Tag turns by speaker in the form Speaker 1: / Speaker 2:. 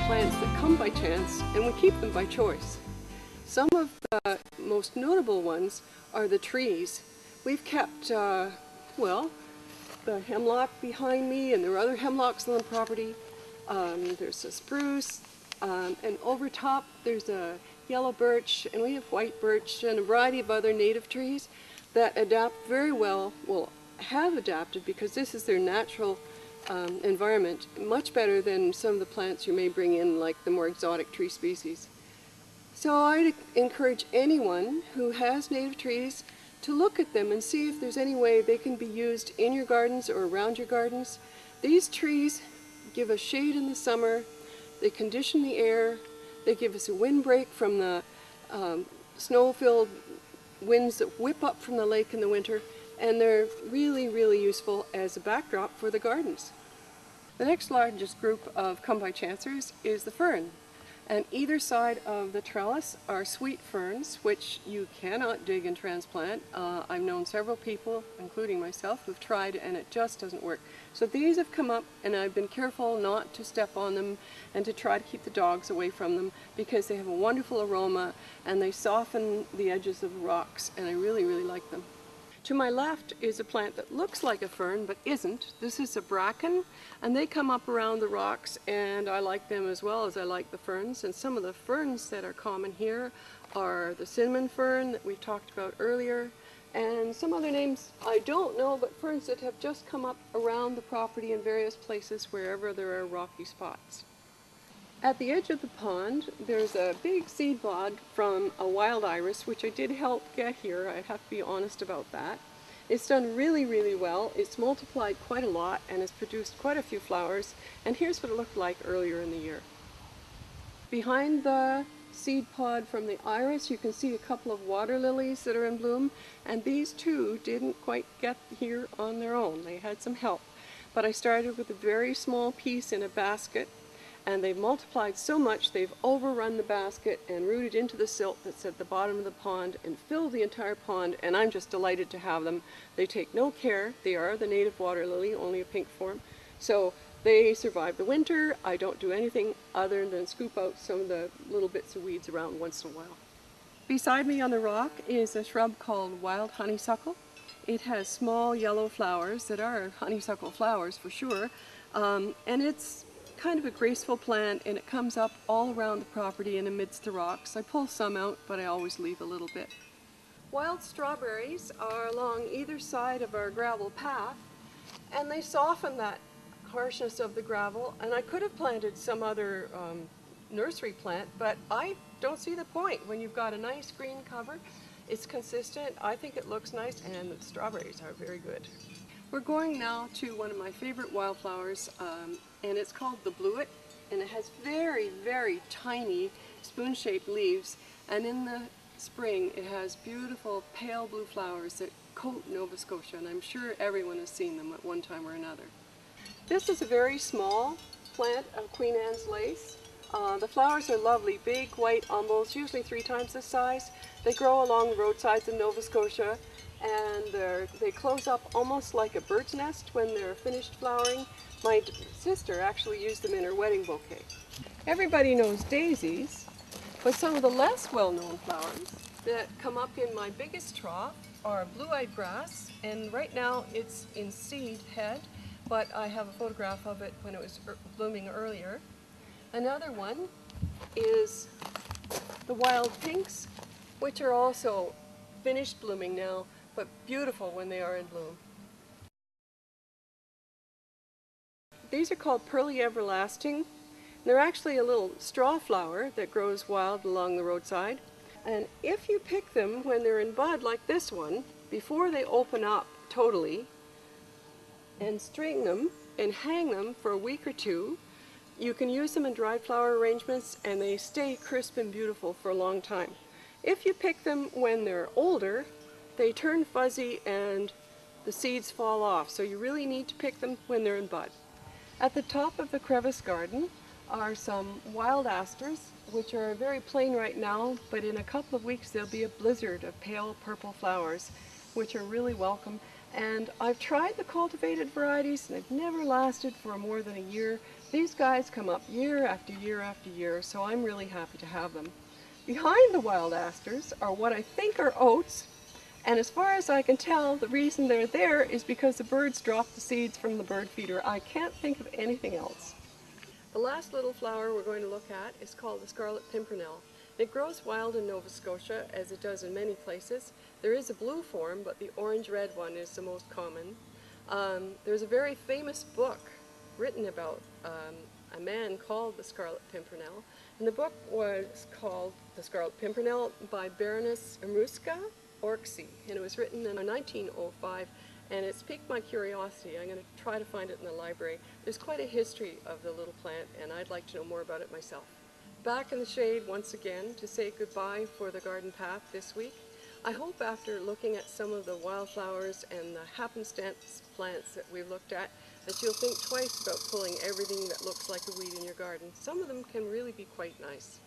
Speaker 1: plants that come by chance, and we keep them by choice. Some of the most notable ones are the trees. We've kept, well, the hemlock behind me, and there are other hemlocks on the property. There's a spruce, and over top there's a yellow birch, and we have white birch, and a variety of other native trees that adapt very well, have adapted because this is their natural environment, much better than some of the plants you may bring in, like the more exotic tree species. So I'd encourage anyone who has native trees to look at them and see if there's any way they can be used in your gardens or around your gardens. These trees give us shade in the summer, they condition the air, they give us a windbreak from the snow-filled winds that whip up from the lake in the winter, and they're really, really useful as a backdrop for the gardens. The next largest group of come-by-chancers is the fern. And either side of the trellis are sweet ferns, which you cannot dig and transplant. I've known several people, including myself, who've tried and it just doesn't work. So these have come up, and I've been careful not to step on them and to try to keep the dogs away from them because they have a wonderful aroma and they soften the edges of the rocks, and I really, really like them. To my left is a plant that looks like a fern but isn't. This is a bracken, and they come up around the rocks, and I like them as well as I like the ferns. And some of the ferns that are common here are the cinnamon fern that we talked about earlier, and some other names I don't know, but ferns that have just come up around the property in various places wherever there are rocky spots. At the edge of the pond, there's a big seed pod from a wild iris, which I did help get here. I have to be honest about that. It's done really, really well. It's multiplied quite a lot and has produced quite a few flowers. And here's what it looked like earlier in the year. Behind the seed pod from the iris, you can see a couple of water lilies that are in bloom. And these two didn't quite get here on their own. They had some help. But I started with a very small piece in a basket, and they've multiplied so much they've overrun the basket and rooted into the silt that's at the bottom of the pond and filled the entire pond, and I'm just delighted to have them. They take no care. They are the native water lily, only a pink form. So they survive the winter. I don't do anything other than scoop out some of the little bits of weeds around once in a while. Beside me on the rock is a shrub called wild honeysuckle. It has small yellow flowers that are honeysuckle flowers for sure, and it's kind of a graceful plant, and it comes up all around the property and amidst the rocks. I pull some out, but I always leave a little bit. Wild strawberries are along either side of our gravel path, and they soften that harshness of the gravel, and I could have planted some other nursery plant, but I don't see the point. When you've got a nice green cover, it's consistent, I think it looks nice, and the strawberries are very good. We're going now to one of my favorite wildflowers, and it's called the bluet, and it has very, very tiny spoon-shaped leaves, and in the spring it has beautiful pale blue flowers that coat Nova Scotia, and I'm sure everyone has seen them at one time or another. This is a very small plant of Queen Anne's lace. The flowers are lovely, big white umbels, usually 3 times this size. They grow along the roadsides in Nova Scotia, and they close up almost like a bird's nest when they're finished flowering. My sister actually used them in her wedding bouquet. Everybody knows daisies, but some of the less well-known flowers that come up in my biggest trough are blue-eyed grass, and right now it's in seed head, but I have a photograph of it when it was blooming earlier. Another one is the wild pinks, which are also finished blooming now, but beautiful when they are in bloom. These are called Pearly Everlasting. They're actually a little straw flower that grows wild along the roadside. And if you pick them when they're in bud, like this one, before they open up totally, and string them and hang them for a week or two, you can use them in dried flower arrangements, and they stay crisp and beautiful for a long time. If you pick them when they're older, they turn fuzzy and the seeds fall off, so you really need to pick them when they're in bud. At the top of the crevice garden are some wild asters, which are very plain right now, but in a couple of weeks there'll be a blizzard of pale purple flowers, which are really welcome. And I've tried the cultivated varieties, and they've never lasted for more than a year, These guys come up year after year after year, so I'm really happy to have them. Behind the wild asters are what I think are oats, and as far as I can tell, the reason they're there is because the birds drop the seeds from the bird feeder. I can't think of anything else. The last little flower we're going to look at is called the scarlet pimpernel. It grows wild in Nova Scotia, as it does in many places. There is a blue form, but the orange-red one is the most common. There's a very famous book written about a man called the Scarlet Pimpernel, and the book was called The Scarlet Pimpernel by Baroness Eruska Orczy, and it was written in 1905, and it's piqued my curiosity. I'm going to try to find it in the library. There's quite a history of the little plant, and I'd like to know more about it myself. Back in the shade once again to say goodbye for the garden path this week. I hope after looking at some of the wildflowers and the happenstance plants that we've looked at, that you'll think twice about pulling everything that looks like a weed in your garden. Some of them can really be quite nice.